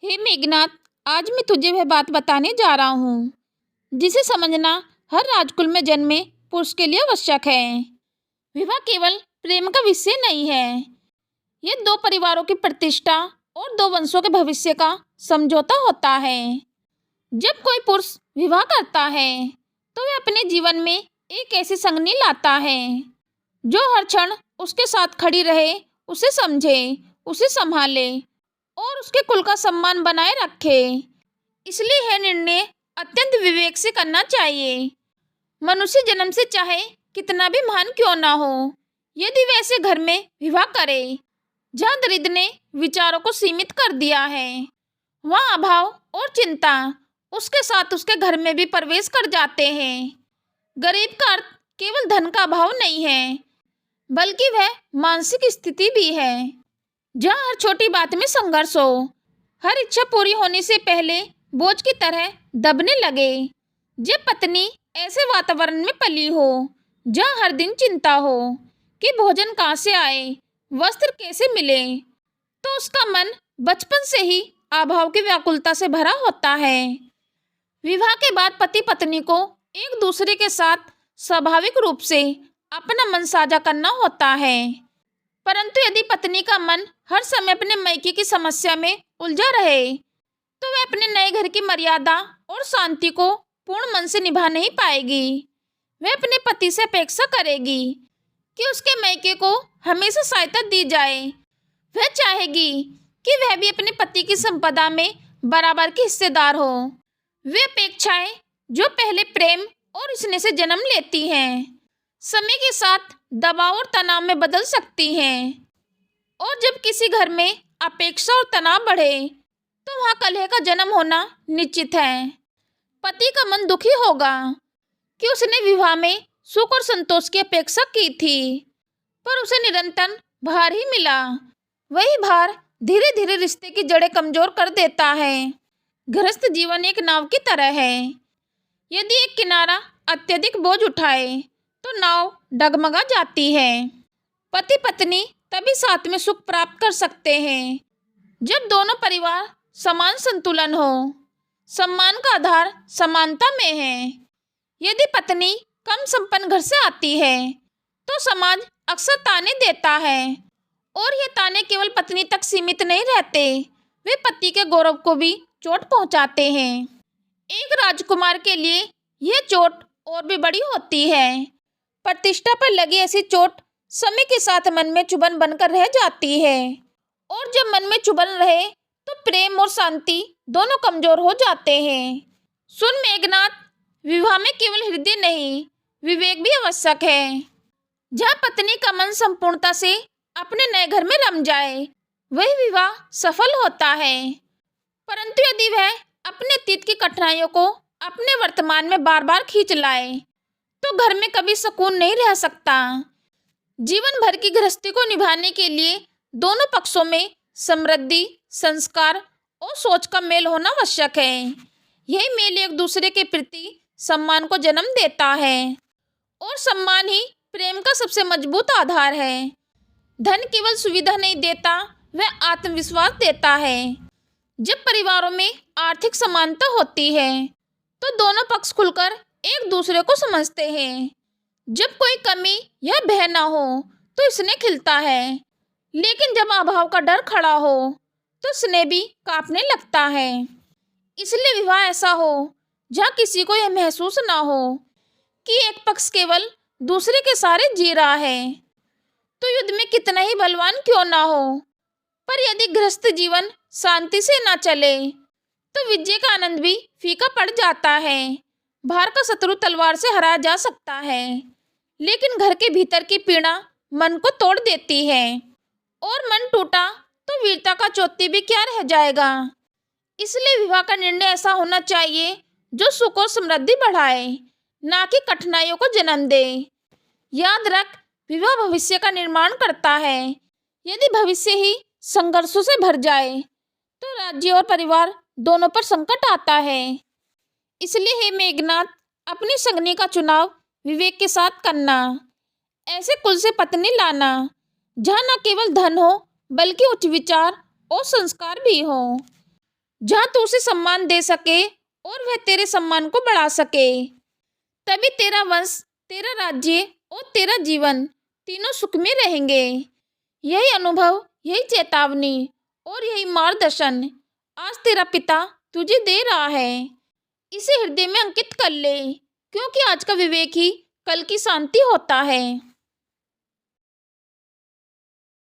हे मेघनाथ, आज मैं तुझे वह बात बताने जा रहा हूँ जिसे समझना हर राजकुल में जन्मे पुरुष के लिए आवश्यक है। विवाह केवल प्रेम का विषय नहीं है, ये दो परिवारों की प्रतिष्ठा और दो वंशों के भविष्य का समझौता होता है। जब कोई पुरुष विवाह करता है तो वह अपने जीवन में एक ऐसी संगनी लाता है जो हर क्षण उसके साथ खड़ी रहे, उसे समझे, उसे संभाले और उसके कुल का सम्मान बनाए रखे। इसलिए यह निर्णय अत्यंत विवेक से करना चाहिए। मनुष्य जन्म से चाहे कितना भी महान क्यों ना हो, यदि वह ऐसे घर में विवाह करे जहाँ दरिद्र ने विचारों को सीमित कर दिया है, वहाँ अभाव और चिंता उसके साथ उसके घर में भी प्रवेश कर जाते हैं। गरीब का अर्थ केवल धन का अभाव नहीं है, बल्कि वह मानसिक स्थिति भी है जहाँ हर छोटी बात में संघर्ष हो, हर इच्छा पूरी होने से पहले बोझ की तरह दबने लगे। जब पत्नी ऐसे वातावरण में पली हो जहाँ हर दिन चिंता हो कि भोजन कहाँ से आए, वस्त्र कैसे मिले, तो उसका मन बचपन से ही अभाव की व्याकुलता से भरा होता है। विवाह के बाद पति पत्नी को एक दूसरे के साथ स्वाभाविक रूप से अपना मन साझा करना होता है, परंतु यदि पत्नी का मन हर समय अपने मैके की समस्या में उलझा रहे तो वह अपने नए घर की मर्यादा और शांति को पूर्ण मन से निभा नहीं पाएगी। वह अपने पति से अपेक्षा करेगी कि उसके मैके को हमेशा सहायता दी जाए। वह चाहेगी कि वह भी अपने पति की संपदा में बराबर की हिस्सेदार हो। वे अपेक्षाएं जो पहले प्रेम और स्नेह से जन्म लेती हैं, समय के साथ दबाव और तनाव में बदल सकती हैं। और जब किसी घर में अपेक्षा और तनाव बढ़े तो वहाँ कलह का जन्म होना निश्चित है। पति का मन दुखी होगा कि उसने विवाह में सुख और संतोष की अपेक्षा की थी, पर उसे निरंतर भार ही मिला। वही भार धीरे धीरे रिश्ते की जड़ें कमजोर कर देता है। गृहस्थ जीवन एक नाव की तरह है, यदि एक किनारा अत्यधिक बोझ उठाए तो नाव डगमगा जाती है। पति पत्नी तभी साथ में सुख प्राप्त कर सकते हैं जब दोनों परिवार समान संतुलन हो। सम्मान का आधार समानता में है। यदि पत्नी कम संपन्न घर से आती है तो समाज अक्सर ताने देता है, और ये ताने केवल पत्नी तक सीमित नहीं रहते, वे पति के गौरव को भी चोट पहुंचाते हैं। एक राजकुमार के लिए यह चोट और भी बड़ी होती है। प्रतिष्ठा पर लगी ऐसी चोट समय के साथ मन में चुभन बनकर रह जाती है, और जब मन में चुभन रहे तो प्रेम और शांति दोनों कमजोर हो जाते हैं। सुन मेघनाथ, विवाह में केवल हृदय नहीं, विवेक भी आवश्यक है। जहाँ पत्नी का मन संपूर्णता से अपने नए घर में रम जाए, वही विवाह सफल होता है। परंतु यदि वह अपने अतीत की कठिनाइयों को अपने वर्तमान में बार बार खींच लाए तो घर में कभी सुकून नहीं रह सकता। जीवन भर की गृहस्थी को निभाने के लिए दोनों पक्षों में समृद्धि, संस्कार और सोच का मेल होना आवश्यक है। यही मेल एक दूसरे के प्रति सम्मान को जन्म देता है, और सम्मान ही प्रेम का सबसे मजबूत आधार है। धन केवल सुविधा नहीं देता, वह आत्मविश्वास देता है। जब परिवारों में आर्थिक समानता होती है तो दोनों पक्ष खुलकर एक दूसरे को समझते हैं। जब कोई कमी या भय ना हो तो स्नेह खिलता है, लेकिन जब अभाव का डर खड़ा हो तो स्नेह भी कांपने लगता है। इसलिए विवाह ऐसा हो जहाँ किसी को यह महसूस ना हो कि एक पक्ष केवल दूसरे के सहारे जी रहा है, तो युद्ध में कितना ही बलवान क्यों ना हो, पर यदि गृहस्थ जीवन शांति से ना चले तो विजय का आनंद भी फीका पड़ जाता है। बाहर का शत्रु तलवार से हराया जा सकता है, लेकिन घर के भीतर की पीड़ा मन को तोड़ देती है, और मन टूटा तो वीरता का चोटी भी क्या रह जाएगा। इसलिए विवाह का निर्णय ऐसा होना चाहिए जो सुख और समृद्धि बढ़ाए, ना कि कठिनाइयों को जन्म दे। याद रख, विवाह भविष्य का निर्माण करता है। यदि भविष्य ही संघर्षों से भर जाए तो राज्य और परिवार दोनों पर संकट आता है। इसलिए हे मेघनाथ, अपनी संगनी का चुनाव विवेक के साथ करना। ऐसे कुल से पत्नी लाना जहाँ न केवल धन हो बल्कि उच्च विचार और संस्कार भी हो। जहाँ तू उसे सम्मान दे सके और वह तेरे सम्मान को बढ़ा सके। तभी तेरा वंश, तेरा राज्य और तेरा जीवन तीनों सुख में रहेंगे। यही अनुभव, यही चेतावनी और यही मार्गदर्शन आज तेरा पिता तुझे दे रहा है। इसे हृदय में अंकित कर ले, क्योंकि आज का विवेक ही कल की शांति होता है।